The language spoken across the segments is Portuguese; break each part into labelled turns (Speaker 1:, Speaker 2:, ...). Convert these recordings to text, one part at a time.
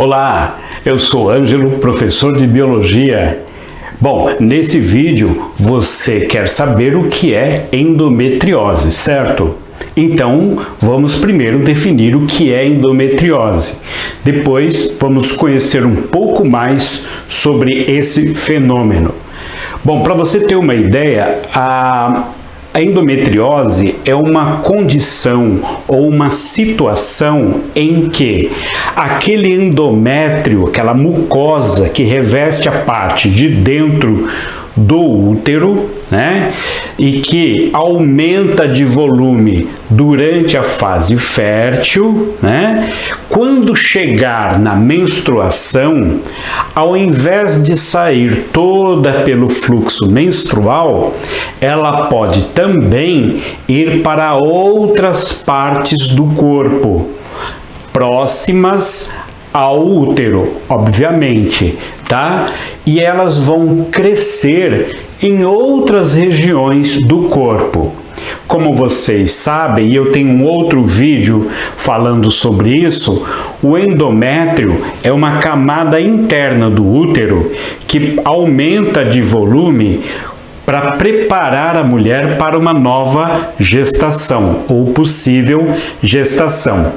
Speaker 1: Olá, eu sou Ângelo, professor de Biologia. Bom, nesse vídeo você quer saber o que é endometriose, certo? Então, vamos primeiro definir o que é endometriose. Depois, vamos conhecer um pouco mais sobre esse fenômeno. Bom, para você ter uma ideia, a endometriose é uma condição ou uma situação em que aquele endométrio, aquela mucosa que reveste a parte de dentro do útero, né, e que aumenta de volume durante a fase fértil, né, quando chegar na menstruação, ao invés de sair toda pelo fluxo menstrual, ela pode também ir para outras partes do corpo, próximas ao útero, obviamente, tá? E elas vão crescer em outras regiões do corpo. Como vocês sabem, e eu tenho um outro vídeo falando sobre isso, o endométrio é uma camada interna do útero que aumenta de volume para preparar a mulher para uma nova gestação ou possível gestação.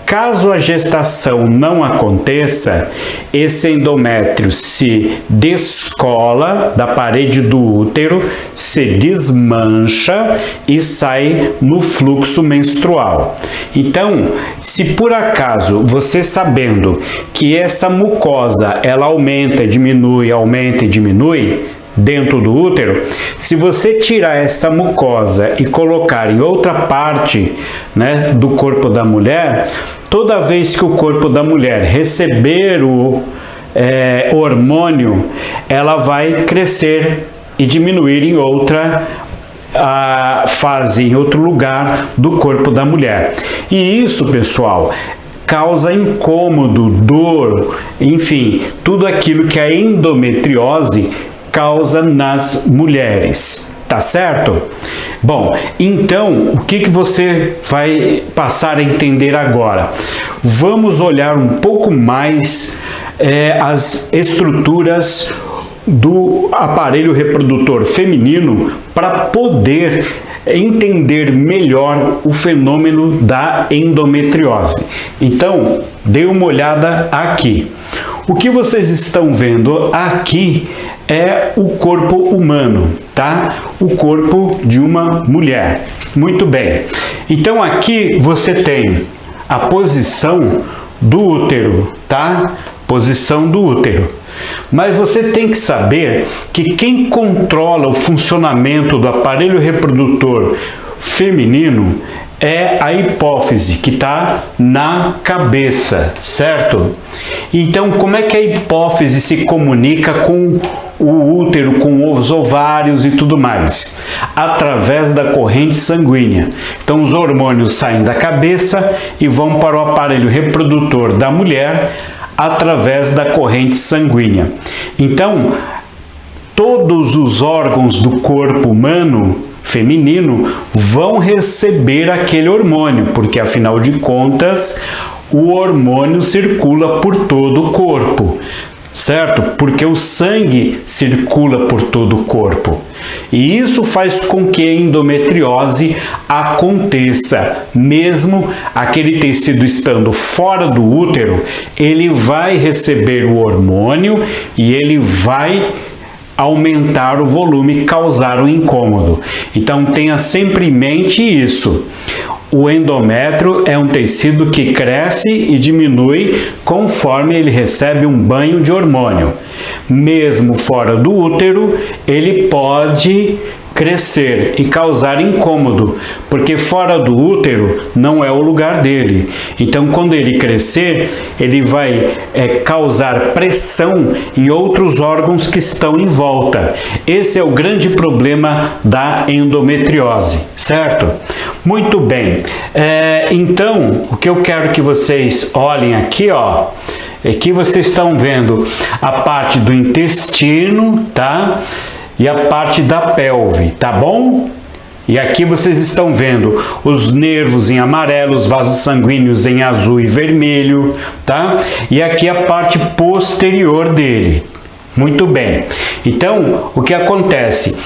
Speaker 1: Caso a gestação não aconteça, esse endométrio se descola da parede do útero, se desmancha e sai no fluxo menstrual. Então, se por acaso você sabendo que essa mucosa ela aumenta e diminui dentro do útero, se você tirar essa mucosa e colocar em outra parte, né, do corpo da mulher, toda vez que o corpo da mulher receber o hormônio, ela vai crescer e diminuir em outra fase, em outro lugar do corpo da mulher. E isso, pessoal, causa incômodo, dor, enfim, tudo aquilo que a endometriose causa nas mulheres, tá certo? Bom, então, o que você vai passar a entender agora? Vamos olhar um pouco mais as estruturas do aparelho reprodutor feminino para poder entender melhor o fenômeno da endometriose. Então, dê uma olhada aqui. O que vocês estão vendo aqui é o corpo humano, tá? O corpo de uma mulher. Muito bem. Então aqui você tem a posição do útero, tá? Posição do útero. Mas você tem que saber que quem controla o funcionamento do aparelho reprodutor feminino é a hipófise, que está na cabeça, certo? Então, como é que a hipófise se comunica com o útero, com os ovários e tudo mais? Através da corrente sanguínea. Então, os hormônios saem da cabeça e vão para o aparelho reprodutor da mulher através da corrente sanguínea. Então, todos os órgãos do corpo humano feminino vão receber aquele hormônio, porque afinal de contas o hormônio circula por todo o corpo, certo? Porque o sangue circula por todo o corpo. E isso faz com que a endometriose aconteça. Mesmo aquele tecido estando fora do útero, ele vai receber o hormônio e ele vai aumentar o volume, causar um incômodo. Então tenha sempre em mente isso. O endométrio é um tecido que cresce e diminui conforme ele recebe um banho de hormônio. Mesmo fora do útero, ele pode crescer e causar incômodo, porque fora do útero não é o lugar dele. Então, quando ele crescer, ele vai causar pressão em outros órgãos que estão em volta. Esse é o grande problema da endometriose, certo? Muito bem. Então, o que eu quero que vocês olhem aqui, ó, aqui vocês estão vendo a parte do intestino, tá? E a parte da pelve, tá bom? E aqui vocês estão vendo os nervos em amarelo, os vasos sanguíneos em azul e vermelho, tá? E aqui a parte posterior dele. Muito bem. Então, o que acontece?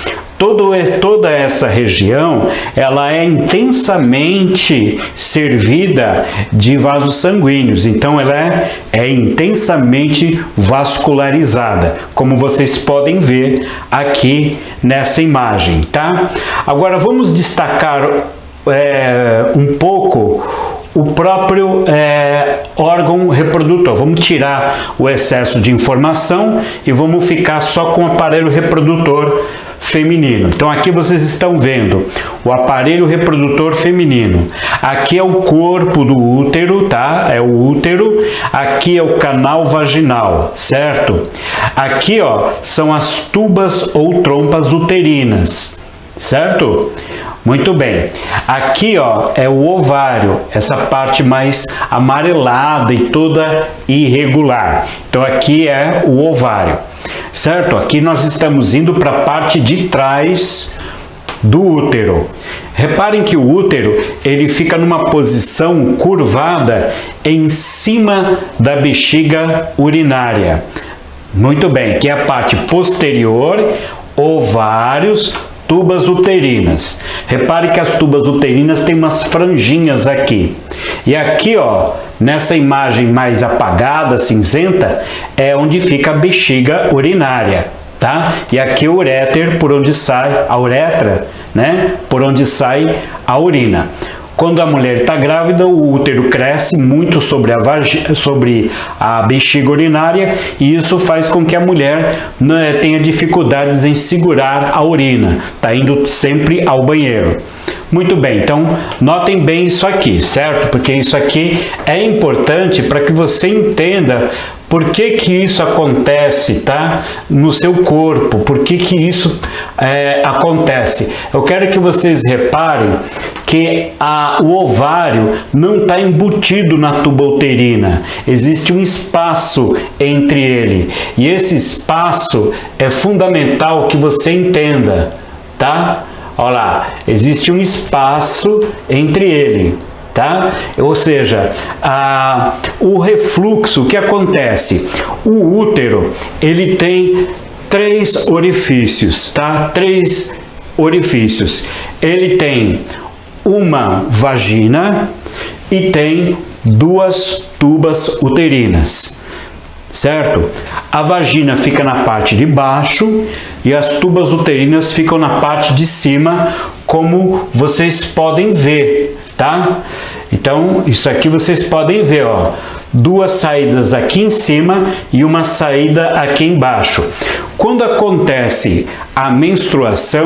Speaker 1: Toda essa região, ela é intensamente servida de vasos sanguíneos, então ela é intensamente vascularizada, como vocês podem ver aqui nessa imagem, tá? Agora vamos destacar um pouco o próprio órgão reprodutor. Vamos tirar o excesso de informação e vamos ficar só com o aparelho reprodutor feminino. Então aqui vocês estão vendo o aparelho reprodutor feminino. Aqui é o corpo do útero, tá? É o útero. Aqui é o canal vaginal, certo? Aqui, ó, são as tubas ou trompas uterinas, certo? Muito bem. Aqui, ó, é o ovário, essa parte mais amarelada e toda irregular. Então aqui é o ovário. Certo? Aqui nós estamos indo para a parte de trás do útero. Reparem que o útero, ele fica numa posição curvada em cima da bexiga urinária. Muito bem, que é a parte posterior, ovários, tubas uterinas. Repare que as tubas uterinas têm umas franjinhas aqui. E aqui, ó, nessa imagem mais apagada, cinzenta, é onde fica a bexiga urinária, tá? E aqui o uréter, por onde sai a uretra, né? Por onde sai a urina. Quando a mulher está grávida, o útero cresce muito sobre a bexiga urinária e isso faz com que a mulher tenha dificuldades em segurar a urina. Está indo sempre ao banheiro. Muito bem, então notem bem isso aqui, certo? Porque isso aqui é importante para que você entenda por que que isso acontece, tá? No seu corpo, por que que isso acontece. Eu quero que vocês reparem que o ovário não está embutido na tuba uterina. Existe um espaço entre ele. E esse espaço é fundamental que você entenda, tá? Olha lá, existe um espaço entre ele, tá? Ou seja, o refluxo, o que acontece? O útero, ele tem 3 orifícios, tá? 3 orifícios. Ele tem uma vagina e tem 2 tubas uterinas, certo? A vagina fica na parte de baixo e as tubas uterinas ficam na parte de cima, como vocês podem ver, tá? Então, isso aqui vocês podem ver, ó, 2 saídas aqui em cima e uma saída aqui embaixo. Quando acontece a menstruação,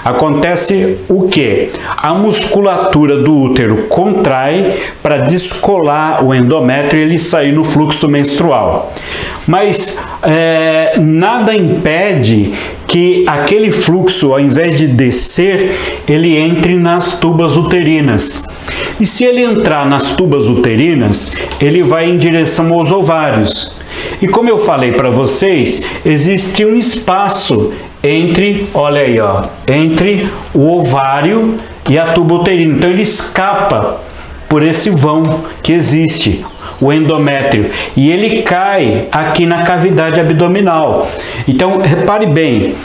Speaker 1: acontece o quê? A musculatura do útero contrai para descolar o endométrio e ele sair no fluxo menstrual. Mas nada impede que aquele fluxo, ao invés de descer, ele entre nas tubas uterinas. E se ele entrar nas tubas uterinas, ele vai em direção aos ovários. E como eu falei para vocês, existe um espaço entre, olha aí, ó, entre o ovário e a tuba uterina. Então ele escapa por esse vão que existe, o endométrio, e ele cai aqui na cavidade abdominal. Então repare bem,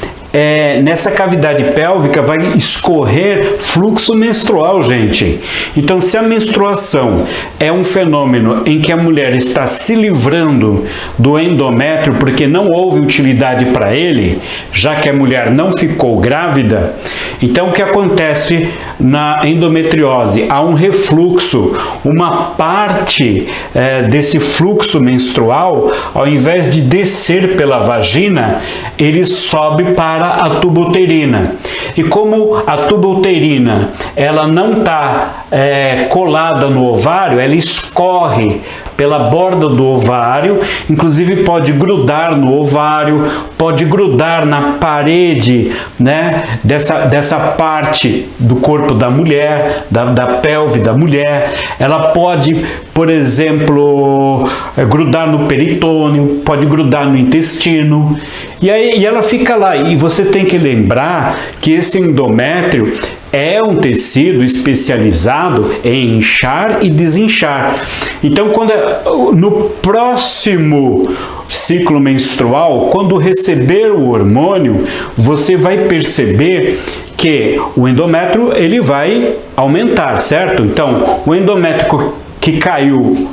Speaker 1: nessa cavidade pélvica vai escorrer fluxo menstrual, gente. Então, se a menstruação é um fenômeno em que a mulher está se livrando do endométrio porque não houve utilidade para ele, já que a mulher não ficou grávida, então o que acontece na endometriose? Há um refluxo, uma parte desse fluxo menstrual, ao invés de descer pela vagina, ele sobe para a tuba uterina. E como a tuba uterina ela não está colada no ovário, ela escorre pela borda do ovário, inclusive pode grudar no ovário, pode grudar na parede, né, dessa parte do corpo da mulher, da pelve da mulher. Ela pode, por exemplo, grudar no peritônio, pode grudar no intestino, e ela fica lá. E você tem que lembrar que esse endométrio é um tecido especializado em inchar e desinchar. Então, no próximo ciclo menstrual, quando receber o hormônio, você vai perceber que o endométrio ele vai aumentar, certo? Então, o endométrio que caiu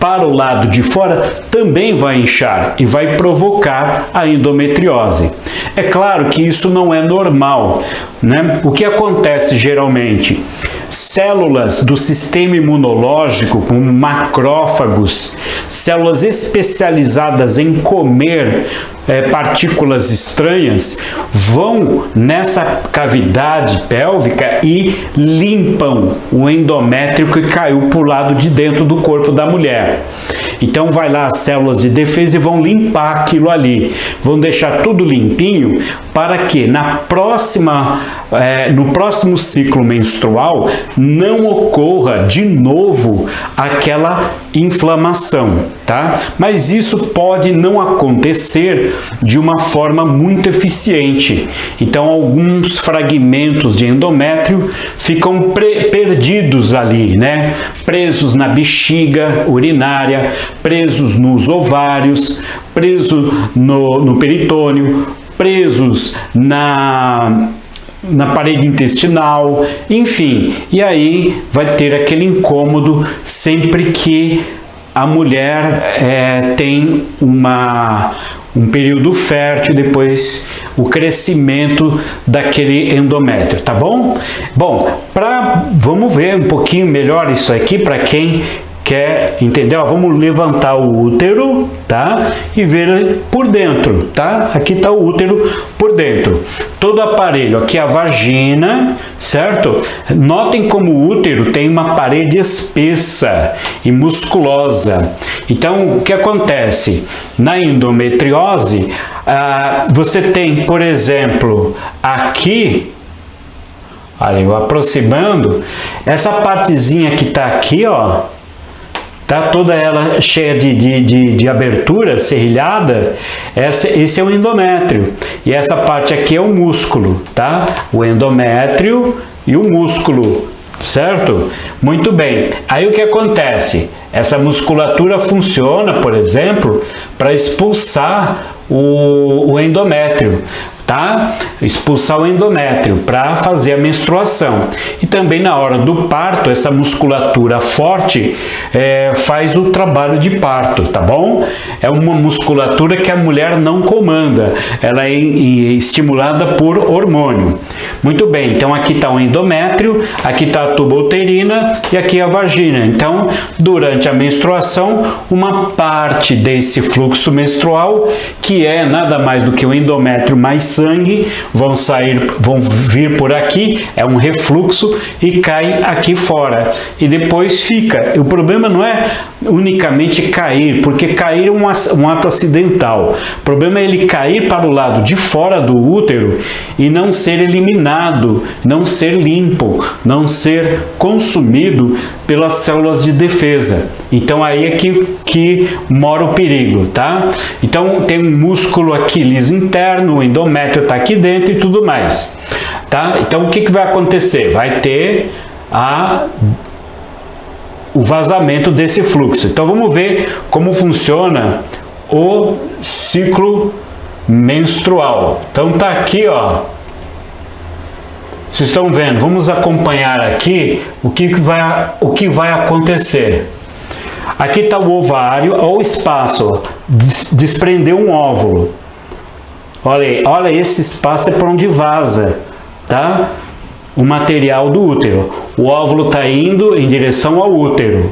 Speaker 1: para o lado de fora também vai inchar e vai provocar a endometriose. É claro que isso não é normal, né? O que acontece geralmente? Células do sistema imunológico, como macrófagos, células especializadas em comer partículas estranhas, vão nessa cavidade pélvica e limpam o endométrio que caiu para o lado de dentro do corpo da mulher. Então vai lá as células de defesa e vão limpar aquilo ali, vão deixar tudo limpinho para que no próximo ciclo menstrual não ocorra de novo aquela inflamação, tá? Mas isso pode não acontecer de uma forma muito eficiente. Então alguns fragmentos de endométrio ficam perdidos ali, né? Presos na bexiga urinária, presos nos ovários, presos no peritônio, presos na parede intestinal, enfim, e aí vai ter aquele incômodo sempre que a mulher tem um período fértil, depois o crescimento daquele endométrio, tá bom? Bom, vamos ver um pouquinho melhor isso aqui para quem quer entender. Vamos levantar o útero, tá? E ver por dentro, tá? Aqui está o útero por dentro. Todo aparelho, aqui a vagina, certo? Notem como o útero tem uma parede espessa e musculosa. Então, o que acontece? Na endometriose, você tem, por exemplo, aqui, olha, eu aproximando, essa partezinha que está aqui, ó, tá toda ela cheia de abertura, serrilhada, esse é o endométrio. E essa parte aqui é o músculo, tá? O endométrio e o músculo, certo? Muito bem. Aí o que acontece? Essa musculatura funciona, por exemplo, para expulsar o endométrio, tá? Expulsar o endométrio para fazer a menstruação. E também na hora do parto, essa musculatura forte faz o trabalho de parto, tá bom? É uma musculatura que a mulher não comanda, ela é estimulada por hormônio. Muito bem, então aqui está o endométrio, aqui está a tuba uterina e aqui a vagina. Então, durante a menstruação, uma parte desse fluxo menstrual, que é nada mais do que o endométrio mais sangue, vão vir por aqui, é um refluxo e cai aqui fora. E depois fica. O problema não é unicamente cair, porque cair é um ato acidental. O problema é ele cair para o lado de fora do útero e não ser eliminado, não ser limpo, não ser consumido pelas células de defesa. Então aí é que mora o perigo, tá? Então tem um músculo aqui liso interno, o endométrio está aqui dentro e tudo mais, tá? Então o que vai acontecer? Vai ter o vazamento desse fluxo. Então vamos ver como funciona o ciclo menstrual. Então tá aqui, ó. Vocês estão vendo? Vamos acompanhar aqui o que vai acontecer. Aqui está o ovário, olha o espaço, desprendeu um óvulo. Olha aí, olha esse espaço é para onde vaza, tá? O material do útero. O óvulo está indo em direção ao útero.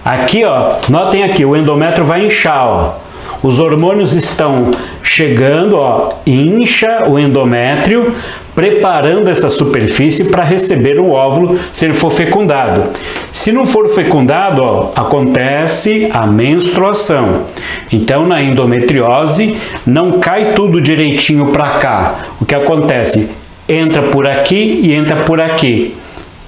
Speaker 1: Aqui, ó, notem aqui, o endométrio vai inchar, ó. Os hormônios estão chegando, ó, incha o endométrio, preparando essa superfície para receber o óvulo se ele for fecundado. Se não for fecundado, ó, acontece a menstruação. Então, na endometriose, não cai tudo direitinho para cá. O que acontece? Entra por aqui e entra por aqui,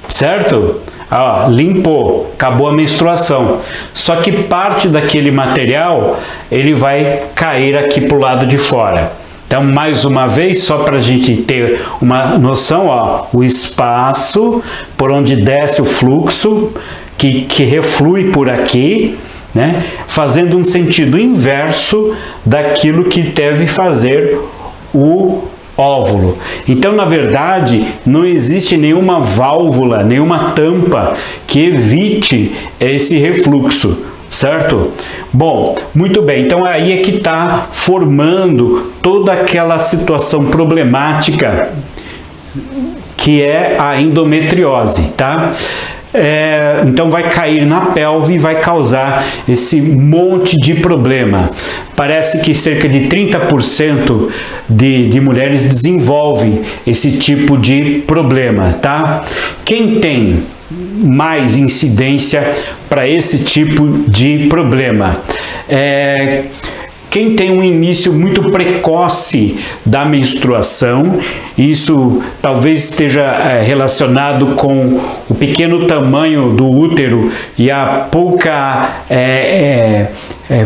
Speaker 1: certo? Ó, limpou, acabou a menstruação. Só que parte daquele material, ele vai cair aqui para o lado de fora. Então, mais uma vez, só para a gente ter uma noção, ó, o espaço por onde desce o fluxo, que reflui por aqui, né, fazendo um sentido inverso daquilo que deve fazer o óvulo. Então, na verdade, não existe nenhuma válvula, nenhuma tampa que evite esse refluxo, certo? Bom, muito bem, então aí é que está formando toda aquela situação problemática que é a endometriose, tá? Então vai cair na pelve e vai causar esse monte de problema. Parece que cerca de 30% de mulheres desenvolvem esse tipo de problema, tá? Quem tem mais incidência para esse tipo de problema? Quem tem um início muito precoce da menstruação, isso talvez esteja relacionado com o pequeno tamanho do útero e a pouca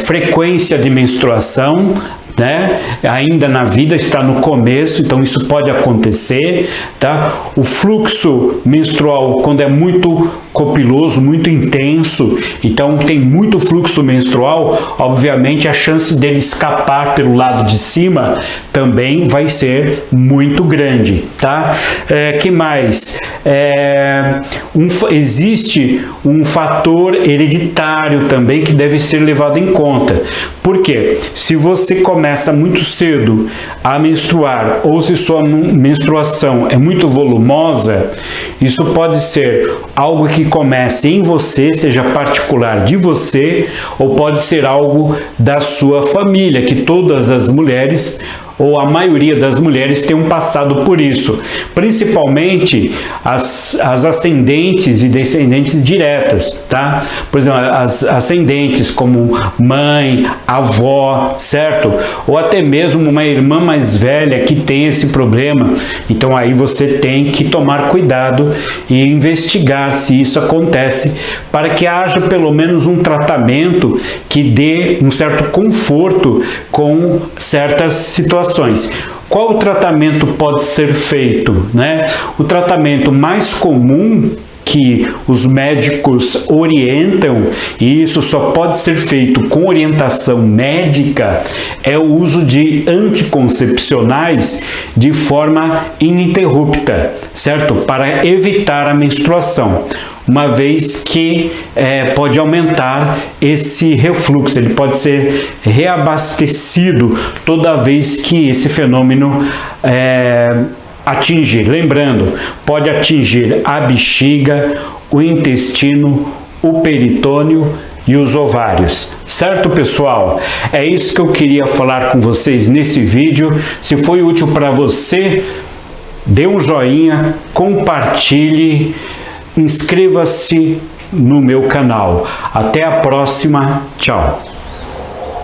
Speaker 1: frequência de menstruação, né? Ainda na vida, está no começo, então isso pode acontecer, tá? O fluxo menstrual, quando é muito copiloso, muito intenso, então tem muito fluxo menstrual, obviamente a chance dele escapar pelo lado de cima também vai ser muito grande, tá? Que mais? Existe um fator hereditário também que deve ser levado em conta. Por quê? Se você começa muito cedo a menstruar ou se sua menstruação é muito volumosa, isso pode ser algo que comece em você, seja particular de você, ou pode ser algo da sua família, que todas as mulheres ou a maioria das mulheres tem um passado por isso, principalmente as ascendentes e descendentes diretas, tá? Por exemplo, as ascendentes como mãe, avó, certo? Ou até mesmo uma irmã mais velha que tem esse problema. Então aí você tem que tomar cuidado e investigar se isso acontece, para que haja pelo menos um tratamento que dê um certo conforto com certas situações. Qual o tratamento pode ser feito, né? O tratamento mais comum que os médicos orientam, e isso só pode ser feito com orientação médica, é o uso de anticoncepcionais de forma ininterrupta, certo? Para evitar a menstruação, uma vez que pode aumentar esse refluxo, ele pode ser reabastecido toda vez que esse fenômeno atingir. Lembrando, pode atingir a bexiga, o intestino, o peritônio e os ovários. Certo, pessoal? É isso que eu queria falar com vocês nesse vídeo. Se foi útil para você, dê um joinha, compartilhe, inscreva-se no meu canal. Até a próxima. Tchau.